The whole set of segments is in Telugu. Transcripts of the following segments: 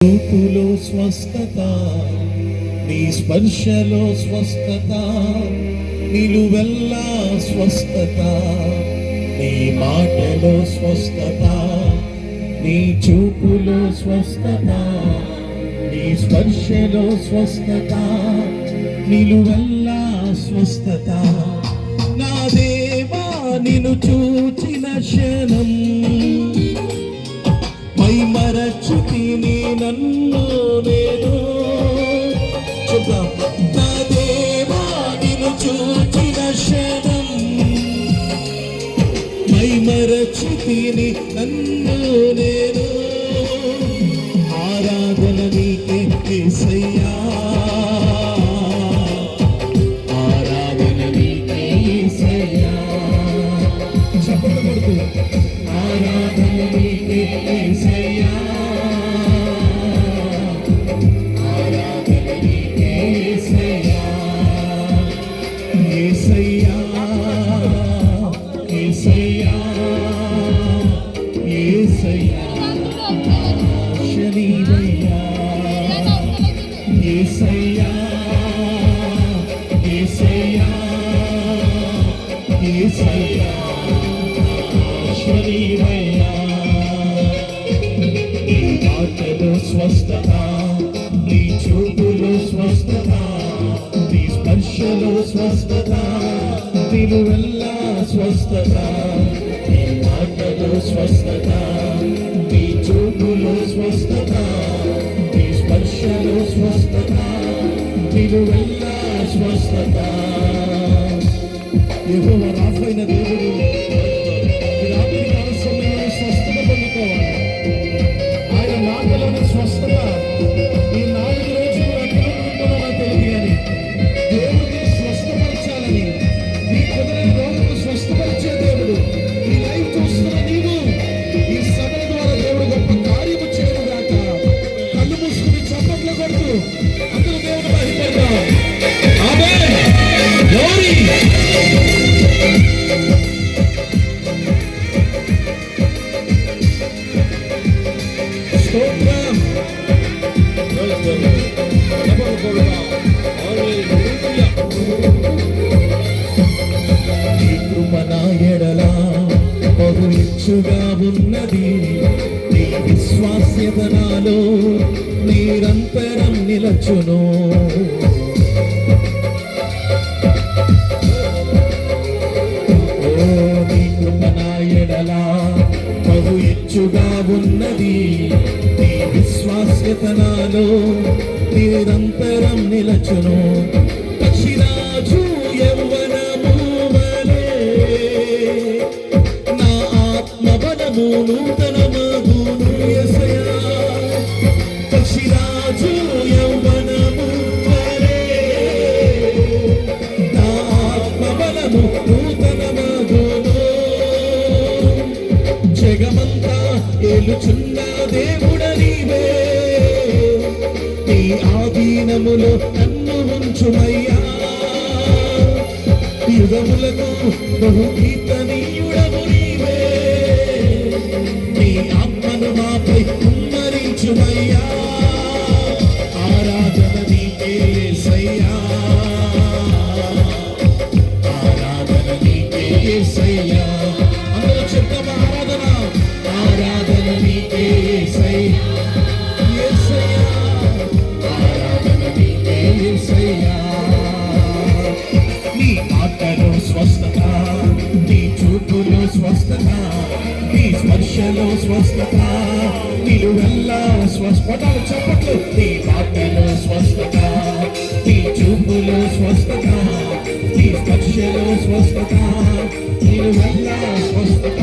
చూపులో స్వస్థత, నీ స్పర్శలో స్వస్థత, నిలువెల్లా స్వస్థత, నీ మాటలో స్వస్థత, నీ చూపులో స్వస్థత, నీ స్పర్శలో స్వస్థత, నిలువెల్లా స్వస్థత. నా దేవా నిన్ను చూచిన క్షణం మరచుతిని నన్ను నేను. నా దేవా నిన్ను చూచిన క్షణం మరచుతిని నన్ను నేను. ఆరాధన నీకే యేసయ్యా, ఆరాధన నీకే యేసయ్యా. చప్పట్లు కొడుతూ ఆరాధన నీకే యేసయ్యా, ఆరాధన నీకే యేసయ్యా, యేసయ్యా, యేసయ్యా, యేసయ్యా శరీరయ్యా, యేసయ్యా, యేసయ్యా, యేసయ్యా శరీరయ్యా. నీ మాటలో స్వస్థత, నీ చూపులో స్వస్థత, నీ స్పర్శలో స్వస్థత, నిలువెల్లా స్వస్థత. నీ మాటలో స్వస్థత, నీ చూపులో స్వస్థత, నీ స్పర్శలో స్వస్థత, నిలువెల్లా స్వస్థత. యెహోవా రాఫైన దేవుడు స్వస్థత పొందుకోవాలి. ఆయన మాటలోని స్వస్థత ఈ 4 రోజులు ఎక్కడ నాకు తెలియదు, కానీ దేవుడిని స్వస్థపరచాలని, నీ కుదరని రోగులను స్వస్థపరిచే దేవుడు. ఈ లైవ్ చూస్తున్న నీవు ఈ సభల ద్వారా దేవుడు గొప్ప కార్యము చేయను గాక. కళ్ళు మూసుకుని చప్పట్లు కొడుతూ అందరూ దేవుడు మహిమపడతాం. ఆమేన్. గ్లోరీ. బహునిచ్చుగా ఉన్నది, నీ విశ్వాస్యత నాలో నిరంతరం నిలచును. నీ కృప నా ఎడల బహు ఎచ్చుగా ఉన్నది, నీ విశ్వాస్యత నాలో నిరంతరం నిలచును. పక్షిరాజు యవ్వనము వలె నా ఆత్మబలము నూతనమగును యేసయ్యా. పక్షిరాజు యవ్వనము వలె నా ఆత్మబలము నూతనమగును. జగమంతా ఏలుచున్న దేవుడ నీవే, నీ ఆధీనములో నన్ను ఉంచుమయ్యా. యుగములకు బహుకీర్తనీయుడవు నీవే, నీ ఆత్మను మాపై కుమ్మరించుమయ్యా. ఆరాధన నీకే యేసయ్యా, ఆరాధన నీకే యేసయ్యా. అందరూ చెప్తామా ఆరాధన, ఆరాధన నీకే యేసయ్యా, యేసయ్యా, ఆరాధన నీకే యేసయ్యా. నీ మాటలో స్వస్థత, నీ చూపులో స్వస్థత, నీ స్పర్శలో స్వస్థత, నిలువెల్లా స్వస్థత. చప్పట్లు. నీ మాటలో స్వస్థత, నీ చూపులో స్వస్థత, నీ స్పర్శలో స్వస్థత, నిలువెల్లా స్వస్థత.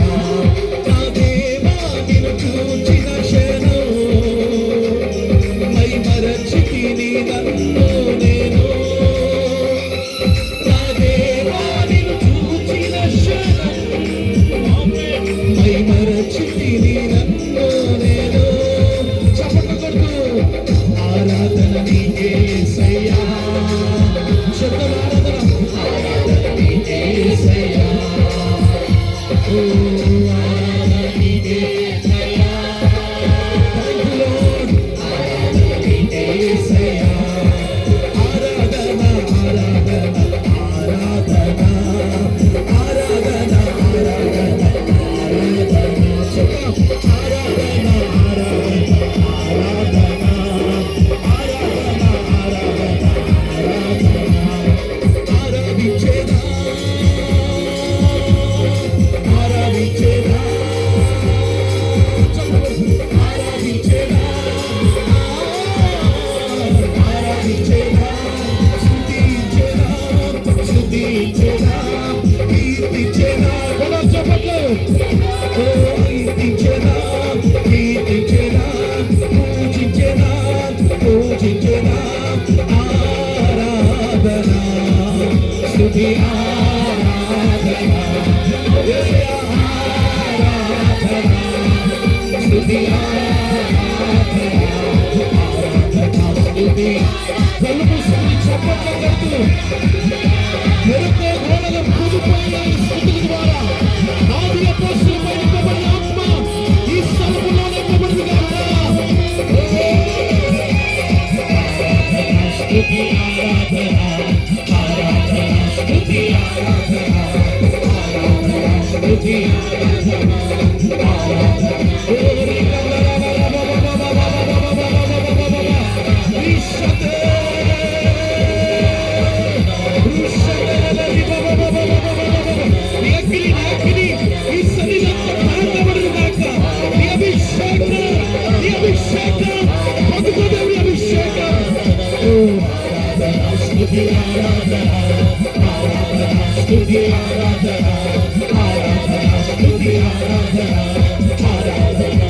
నా దేవా నిన్ను చూచిన క్షణం మరచితిని నన్ను నేను. మరచితిని నన్ను నేను. చప్పట్లు కొడుతూ ఆరాధన నీకే యేసయ్యా, శబ్దం ఆరాధన, ఆరాధన నీకే యేసయ్యా, ఆరాధన నీకే యేసయ్యా. పూజించేనా పూజించేనా ఆరాధన స్తుతి ఆరాధన యేసయ్యా ఆరాధన స్తుతి ఆరాధన స్తుతి కళ్ళు మూసుకుని చప్పట్లు కొడుతూ మెరుపు గోడలు కూలిపోయిన స్తుతుల ద్వారా ఆది అపోస్తలుపై నింపబడిన ఆత్మ ఈ స్థలములో నింపబడింది గాక. స్తుతి ఆరాధన ఆరాధన స్తుతి ఆరాధన ఆరాధన స్తుతి ఆరాధన ఆరాధన